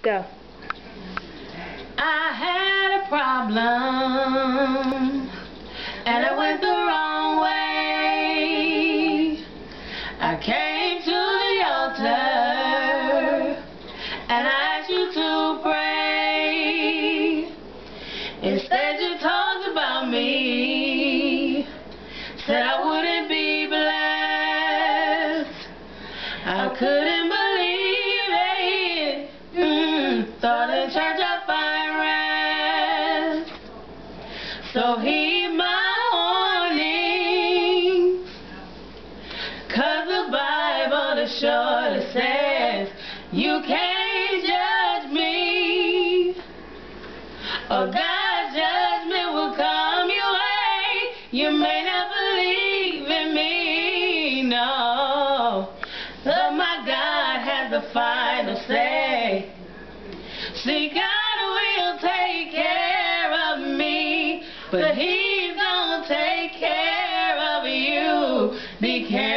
Go. I had a problem and I went the wrong way. I came to the altar and I asked you to pray. Instead you talked about me, said I wouldn't be blessed. I couldn't believe it. Thought in church I'd find rest. So heed my warning, 'cause the Bible surely says you can't judge me, or God's judgment will come your way. You may not believe in me, no, but my God has the final say. See, God will take care of me, but He's gonna take care of you. Be careful.